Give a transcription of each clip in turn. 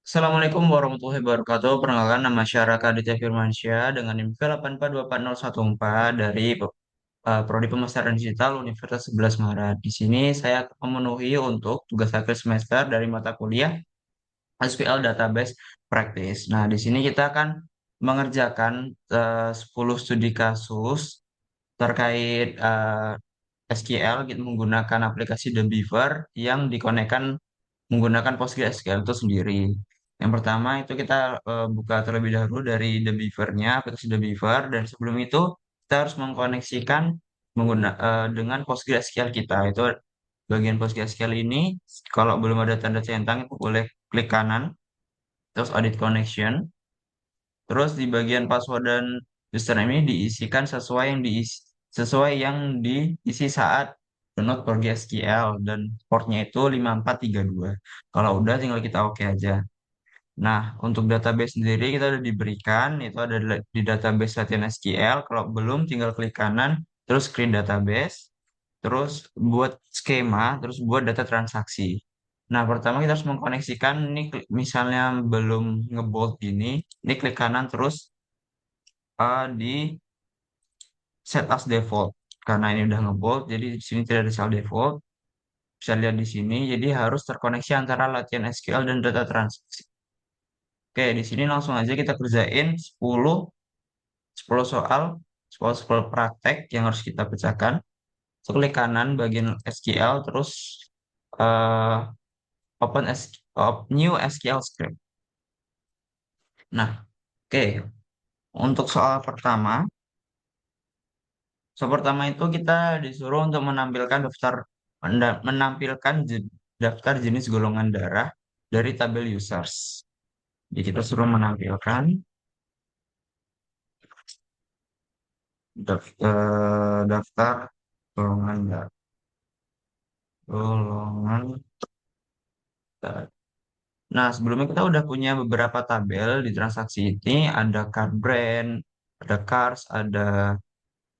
Assalamualaikum warahmatullahi wabarakatuh. Perkenalkan nama Syaraka Aditya Firmansyah dengan NIM 8424014 dari Prodi Pemasaran Digital Universitas 11 Maret. Di sini saya akan memenuhi untuk tugas akhir semester dari mata kuliah SQL Database Practice. Nah, di sini kita akan mengerjakan 10 studi kasus terkait SQL gitu, menggunakan aplikasi The Beaver yang dikonekkan menggunakan PostgreSQL itu sendiri. Yang pertama itu kita buka terlebih dahulu dari The Beaver-nya, aplikasi The Beaver, dan sebelum itu kita harus mengkoneksikan dengan PostgreSQL kita. Itu bagian PostgreSQL ini, kalau belum ada tanda centang itu boleh klik kanan, terus Audit Connection, terus di bagian password dan username ini diisikan sesuai yang diisi saat download PostgreSQL dan portnya itu 5432. Kalau udah tinggal kita oke aja. Nah, untuk database sendiri kita udah diberikan, itu ada di database latihan SQL. Kalau belum, tinggal klik kanan, terus create database, terus buat skema, terus buat data transaksi. Nah, pertama kita harus mengkoneksikan, ini misalnya belum ngebold gini, ini klik kanan terus di set as default. Karena ini udah ngebold, jadi di sini tidak ada sel default. Bisa lihat di sini, jadi harus terkoneksi antara latihan SQL dan data transaksi. Oke, di sini langsung aja kita kerjain 10 soal, 10 praktek yang harus kita pecahkan. So, klik kanan bagian SQL, terus eh, new SQL script. Nah, oke. Untuk soal pertama itu kita disuruh untuk menampilkan daftar jenis golongan darah dari tabel users. Jadi kita suruh menampilkan daftar golongan darah. Golongan darah. Nah, sebelumnya kita udah punya beberapa tabel di transaksi ini. Ada card brand, ada cars, ada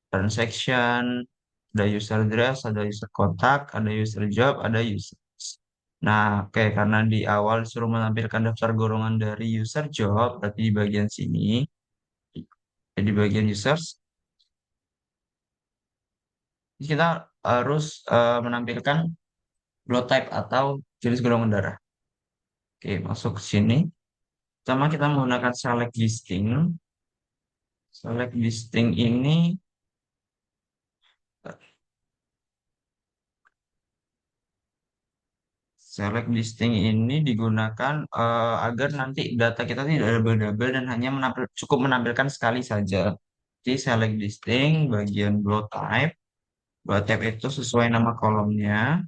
transaction, ada user address, ada user kontak, ada user job, ada user. Nah, oke, karena di awal disuruh menampilkan daftar golongan dari user job, berarti di bagian sini, di bagian users, kita harus menampilkan blood type atau jenis golongan darah. Oke, masuk ke sini. Pertama kita menggunakan select listing. Select listing ini Select listing ini digunakan agar nanti data kita tidak double-double dan hanya cukup menampilkan sekali saja. Jadi select listing bagian block type. Block type itu sesuai nama kolomnya.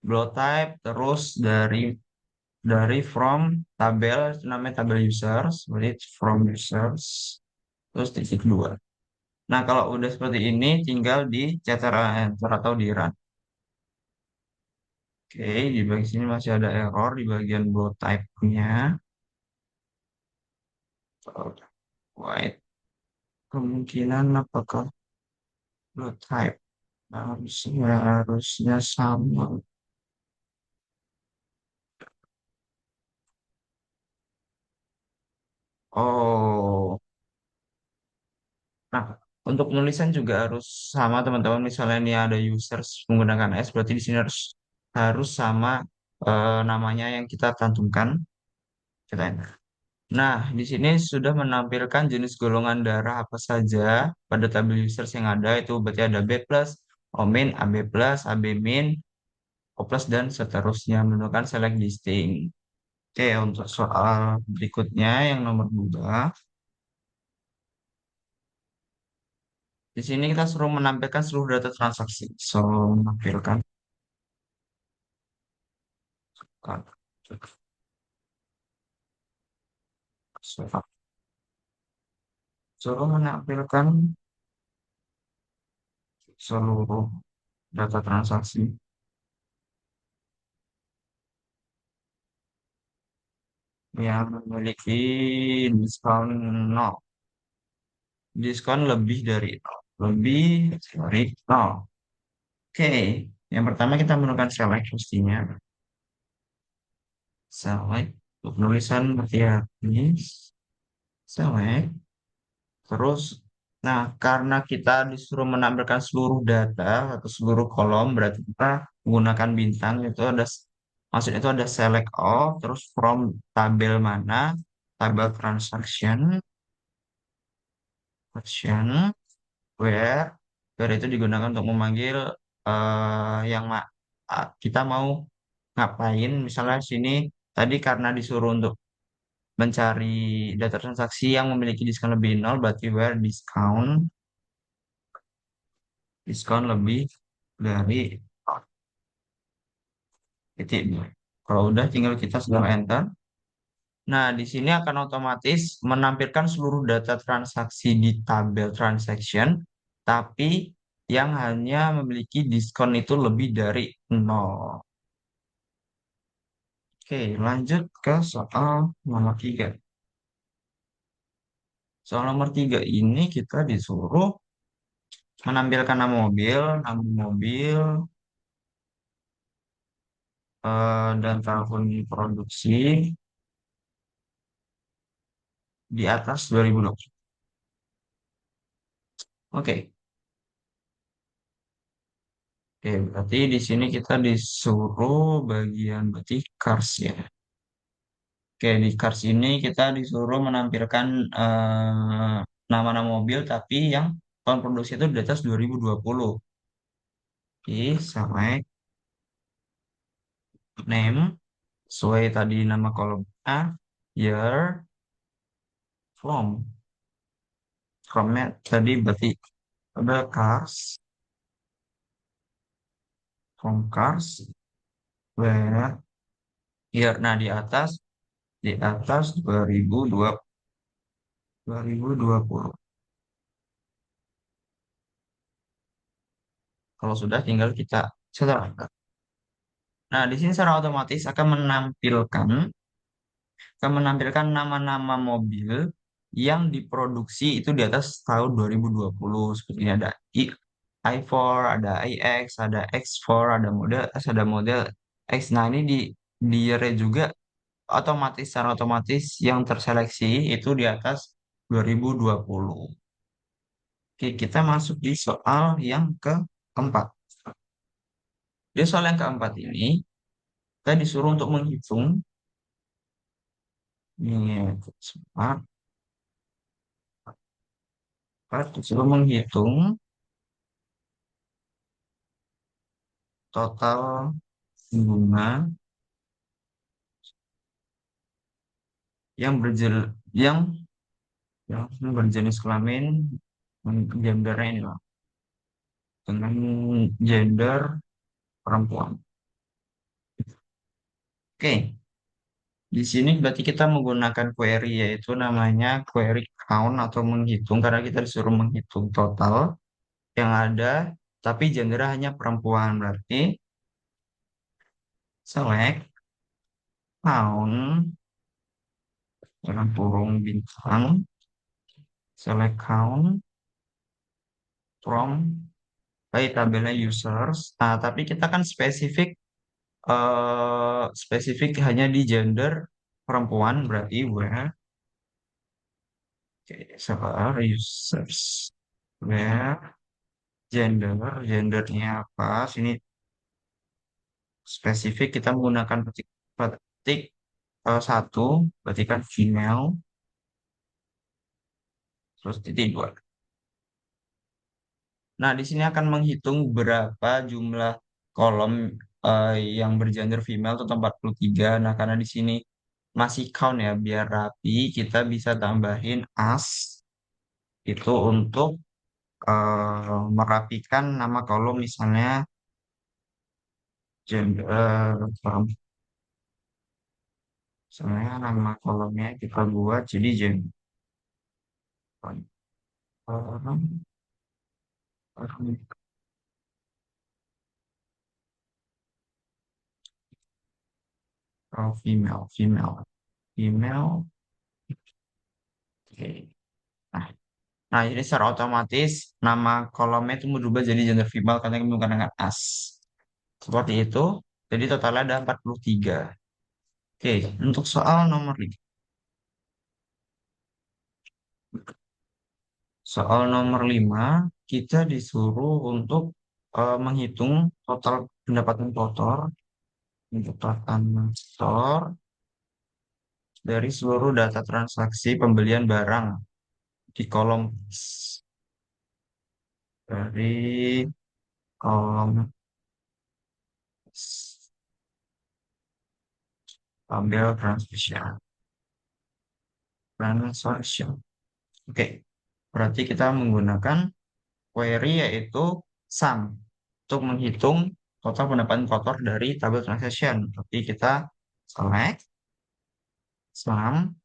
Block type terus dari from tabel itu namanya tabel users, berarti from users terus titik dua. Nah, kalau udah seperti ini tinggal di cetar enter atau di run. Oke, di bagian sini masih ada error di bagian block type-nya. White. Kemungkinan apakah blood type harusnya sama. Oh, nah untuk penulisan juga harus sama teman-teman. Misalnya ini ada users menggunakan S, berarti di sini harus harus sama namanya yang kita cantumkan. Kita enter. Nah, di sini sudah menampilkan jenis golongan darah apa saja pada tabel users yang ada. Itu berarti ada B+, O min, AB+, AB min, O plus, dan seterusnya menggunakan select listing. Oke, untuk soal berikutnya yang nomor 2, di sini kita suruh menampilkan seluruh data transaksi. So, menampilkan, suruh menampilkan seluruh data transaksi yang memiliki diskon 0. Diskon lebih dari 0. Lebih dari 0. Oke. Yang pertama kita menggunakan select pastinya. Select untuk penulisan hati-hati. Select. Terus, nah karena kita disuruh menampilkan seluruh data atau seluruh kolom, berarti kita menggunakan bintang itu ada, maksudnya itu ada select all, terus from tabel mana, tabel transaction, where, where itu digunakan untuk memanggil yang kita mau ngapain. Misalnya sini tadi karena disuruh untuk mencari data transaksi yang memiliki diskon lebih nol, berarti where diskon lebih dari titik dua. Kalau udah tinggal kita sedang enter. Nah, di sini akan otomatis menampilkan seluruh data transaksi di tabel transaction, tapi yang hanya memiliki diskon itu lebih dari nol. Oke, lanjut ke soal nomor 3. Soal nomor 3 ini kita disuruh menampilkan nama mobil, dan tahun produksi di atas 2020. Oke, oke, berarti di sini kita disuruh bagian berarti cars ya. Oke, di cars ini kita disuruh menampilkan nama-nama mobil tapi yang tahun produksi itu di atas 2020. Oke, select name sesuai tadi nama kolom A, year, from. From-nya tadi berarti ada cars, from cars, where, year. Nah, di atas 2020. Kalau sudah tinggal kita setelahkan. Nah, di sini secara otomatis akan menampilkan nama-nama mobil yang diproduksi itu di atas tahun 2020. Seperti ini ada i4, ada iX, ada X4, ada model S, ada model X. Nah, ini di year juga otomatis, secara otomatis yang terseleksi itu di atas 2020. Oke, kita masuk di soal yang keempat. Di soal yang keempat ini, kita disuruh untuk menghitung, ini sempat, disuruh menghitung total bunga yang yang berjenis kelamin, gendernya ini lah, dengan gender perempuan. Oke, di sini berarti kita menggunakan query, yaitu namanya query count atau menghitung, karena kita disuruh menghitung total yang ada, tapi gender hanya perempuan. Berarti select count dengan kurung bintang, select count from tabelnya users. Nah, tapi kita kan spesifik hanya di gender perempuan, berarti where, oke, sebar users, where gendernya apa? Sini spesifik kita menggunakan petik satu, berarti kan female, terus titik dua. Nah, di sini akan menghitung berapa jumlah kolom yang bergender female itu 43. Nah, karena di sini masih count ya, biar rapi, kita bisa tambahin as itu untuk merapikan nama kolom, misalnya gender, misalnya nama kolomnya kita buat jadi gender. Oh, female. Oke. Nah, nah, ini secara otomatis nama kolomnya itu berubah jadi gender female karena menggunakan as. Seperti itu. Jadi totalnya ada 43. Oke, untuk soal nomor 5 kita disuruh untuk menghitung total pendapatan kotor, pendapatan kotor dari seluruh data transaksi pembelian barang di kolom dari kolom tabel transaction. Transaction. Oke, berarti kita menggunakan query yaitu sum untuk menghitung total pendapatan kotor dari tabel transaction. Berarti kita select sum.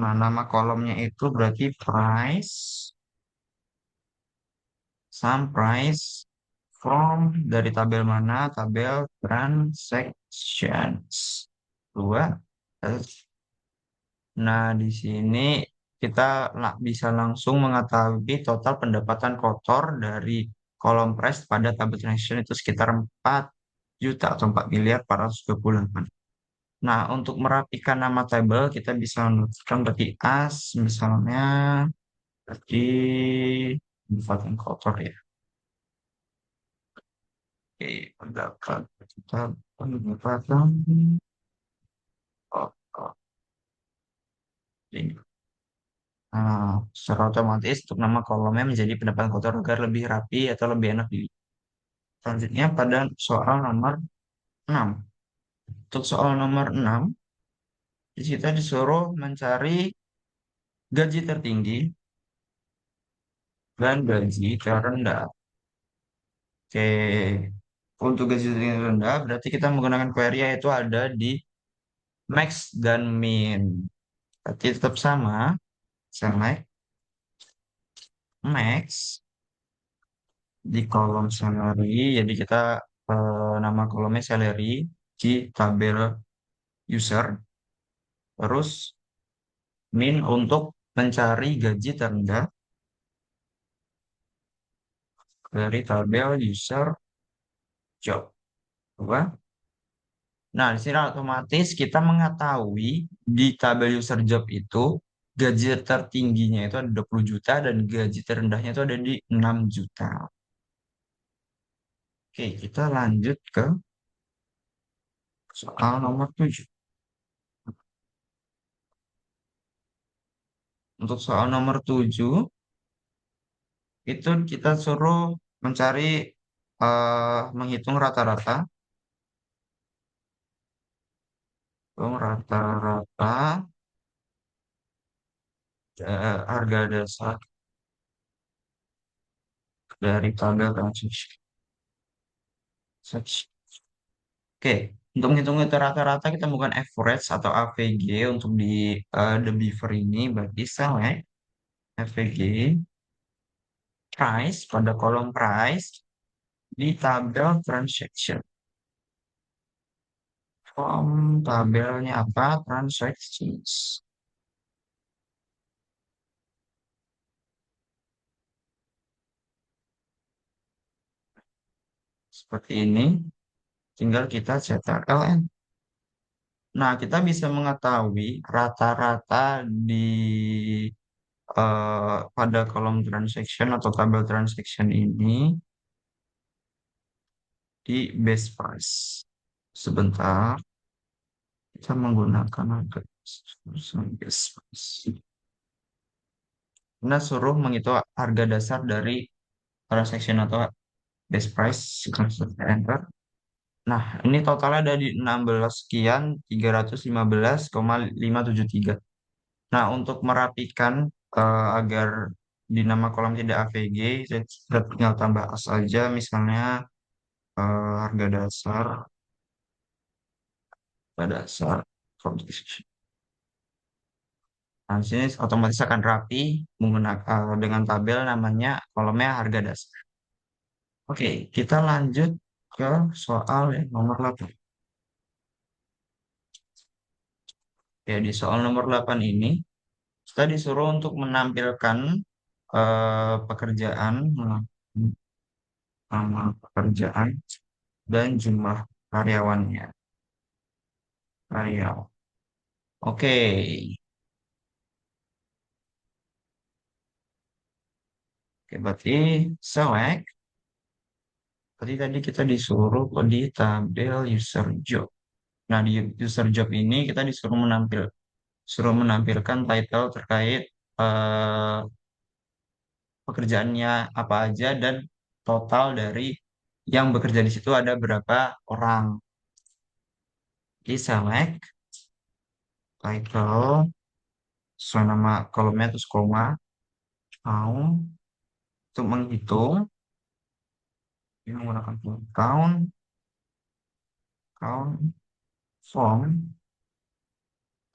Nah, nama kolomnya itu berarti price, sum price from dari tabel mana? Tabel transactions. Dua. Nah, di sini kita bisa langsung mengetahui total pendapatan kotor dari kolom price pada tabel transaction itu sekitar 4 juta atau 4 miliar 428. Nah, untuk merapikan nama tabel kita bisa menentukan berarti as misalnya berarti pendapatan kotor ya. Oke, pendapatan kotor. Nah, secara otomatis untuk nama kolomnya menjadi pendapatan kotor agar lebih rapi atau lebih enak dilihat. Selanjutnya pada soal nomor 6. Untuk soal nomor 6, kita disuruh mencari gaji tertinggi dan gaji terendah. Oke, untuk gaji tertinggi dan rendah berarti kita menggunakan query yaitu ada di max dan min. Berarti tetap sama, select max di kolom salary. Jadi kita nama kolomnya salary di tabel user. Terus min untuk mencari gaji terendah dari tabel user job. Coba. Nah, di sini otomatis kita mengetahui di tabel user job itu gaji tertingginya itu ada 20 juta dan gaji terendahnya itu ada di 6 juta. Oke, kita lanjut ke soal nomor 7. Untuk soal nomor 7 itu kita suruh mencari menghitung rata-rata. Rata-rata harga dasar dari tabel transaksi. Oke, untuk menghitung itu rata-rata kita bukan average atau AVG untuk di the beaver ini, berarti select AVG price pada kolom price di tabel transaction. Tabelnya apa? Transactions. Seperti ini, tinggal kita cetak LN. Nah, kita bisa mengetahui rata-rata di pada kolom transaction atau tabel transaction ini di base price. Sebentar, kita menggunakan harga base price. Kita suruh menghitung harga dasar dari transaction atau base price. Kita enter. Nah, ini totalnya ada di 16 sekian 315,573. Nah, untuk merapikan agar di nama kolom tidak AVG, saya tinggal tambah as aja, misalnya harga dasar, composition. Nah, di sini otomatis akan rapi menggunakan dengan tabel namanya kolomnya harga dasar. Oke, kita lanjut ke soal yang nomor 8. Ya, di soal nomor 8 ini kita disuruh untuk menampilkan pekerjaan, nama pekerjaan. dan jumlah karyawannya. Karyawan. Oke, oke berarti select. Berarti tadi kita disuruh di tabel user job. Nah, di user job ini kita suruh menampilkan title terkait eh, pekerjaannya apa aja dan total dari yang bekerja di situ ada berapa orang. Di select title sesuai nama kolomnya terus koma mau untuk menghitung ini menggunakan count count form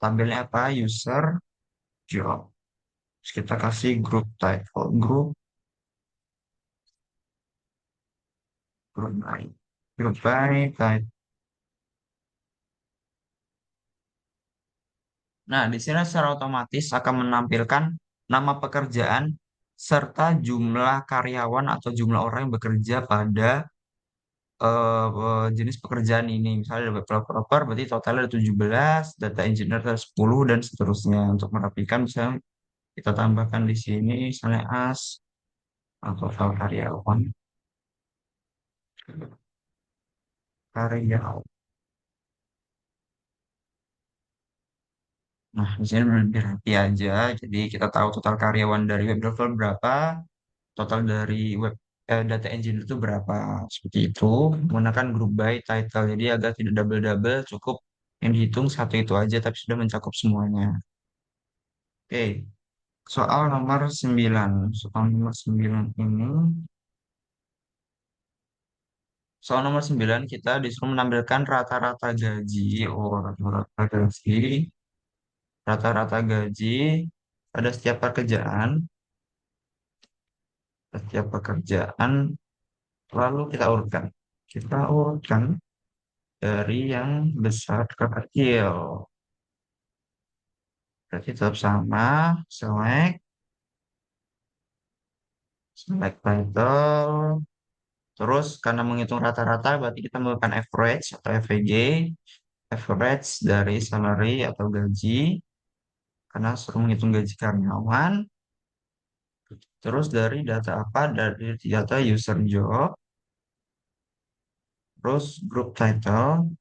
tabelnya apa user job. Terus kita kasih group title group by title. Nah, di sini secara otomatis akan menampilkan nama pekerjaan serta jumlah karyawan atau jumlah orang yang bekerja pada jenis pekerjaan ini. Misalnya ada developer, berarti totalnya ada 17, data engineer ada 10, dan seterusnya. Untuk merapikan, misalnya kita tambahkan di sini, misalnya as, atau total karyawan. Karyawan. Nah, di sini lebih rapi aja. Jadi kita tahu total karyawan dari web developer berapa, total dari data engineer itu berapa. Seperti itu. Menggunakan group by title. Jadi agar tidak double-double, cukup yang dihitung satu itu aja, tapi sudah mencakup semuanya. Oke, soal nomor 9 ini, soal nomor 9 kita disuruh menampilkan rata-rata gaji, rata-rata gaji pada setiap pekerjaan, lalu kita urutkan dari yang besar ke kecil. Berarti tetap sama, select title, terus karena menghitung rata-rata berarti kita melakukan average atau FVG, average dari salary atau gaji, karena suruh menghitung gaji karyawan, terus dari data apa? Dari data user job, terus group title,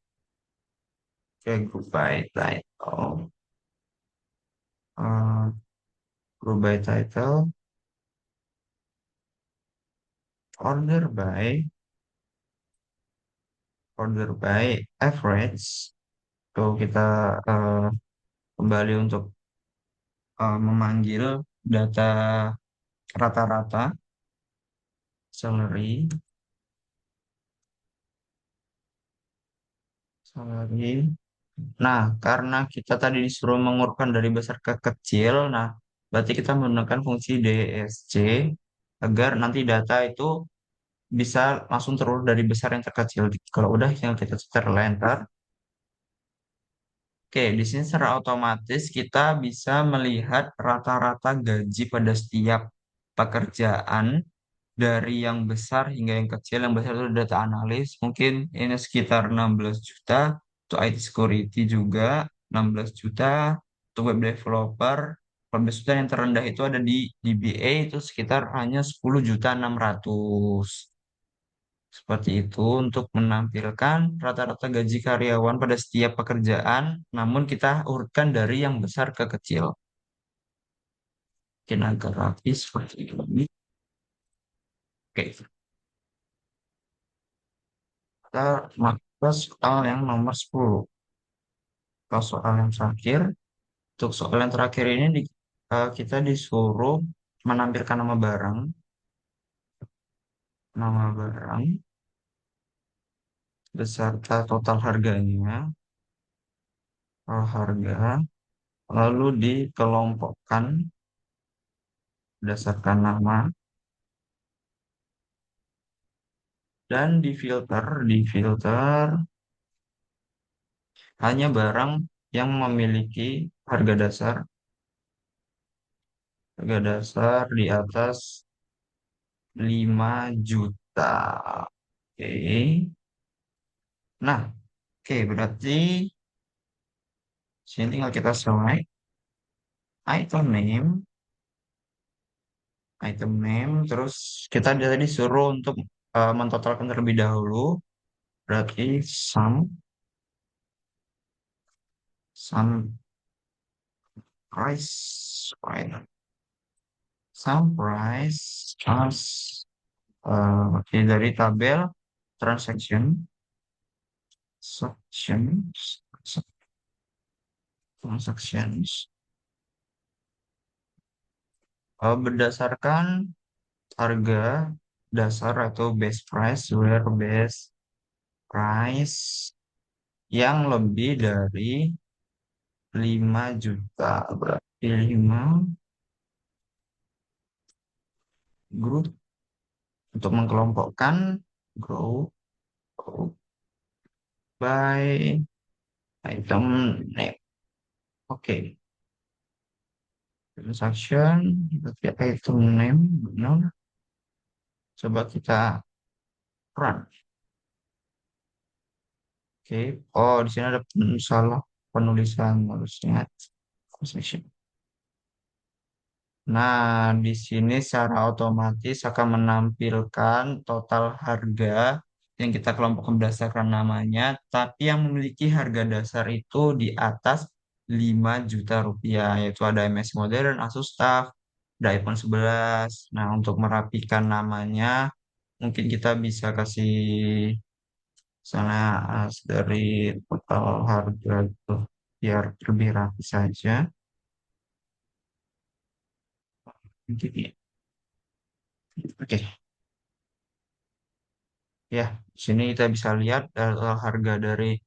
group by title, eh, group by title, order by, average. Tuh kita eh, kembali untuk memanggil data rata-rata salary, salary. Nah, karena kita tadi disuruh mengurutkan dari besar ke kecil, nah berarti kita menggunakan fungsi DSC agar nanti data itu bisa langsung terurut dari besar yang terkecil. Kalau udah tinggal kita setel enter. Oke, di sini secara otomatis kita bisa melihat rata-rata gaji pada setiap pekerjaan dari yang besar hingga yang kecil. Yang besar itu data analis, mungkin ini sekitar 16 juta. Untuk IT security juga 16 juta. Untuk web developer, 14 juta. Yang terendah itu ada di DBA, itu sekitar hanya 10.600.000. Seperti itu untuk menampilkan rata-rata gaji karyawan pada setiap pekerjaan, namun kita urutkan dari yang besar ke kecil. Mungkin agak rapi seperti ini. Oke, kita masuk ke soal yang nomor 10. Ke soal yang terakhir, untuk soal yang terakhir ini kita disuruh menampilkan nama barang beserta total harganya, harga, lalu dikelompokkan berdasarkan nama dan difilter hanya barang yang memiliki harga dasar di atas 5 juta. Oke. Nah, oke, berarti sini tinggal kita select item name, terus kita tadi suruh untuk mentotalkan terlebih dahulu, berarti sum price, right? Sum price as oke, dari tabel transaction, sections, transactions, berdasarkan harga dasar atau base price, where base price yang lebih dari 5 juta, berarti 5 grup untuk mengelompokkan group by item name. Oke, transaction berarti item name benar. Coba kita run. Oke, oh di sini ada salah penulisan harusnya. Nah, di sini secara otomatis akan menampilkan total harga yang kita kelompokkan berdasarkan namanya, tapi yang memiliki harga dasar itu di atas 5 juta rupiah, yaitu ada MS Modern, Asus TUF, ada iPhone 11. Nah, untuk merapikan namanya, mungkin kita bisa kasih sana dari total harga itu, biar lebih rapi saja. Mungkin ya. Oke. Ya, di sini kita bisa lihat harga dari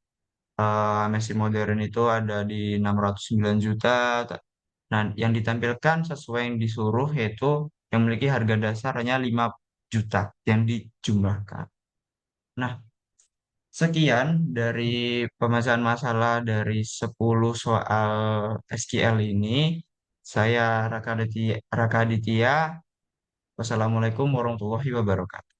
Messi modern itu ada di 609 juta. Nah, yang ditampilkan sesuai yang disuruh yaitu yang memiliki harga dasar hanya 5 juta yang dijumlahkan. Nah, sekian dari pemecahan masalah dari 10 soal SQL ini. Saya Raka Aditya. Wassalamualaikum warahmatullahi wabarakatuh.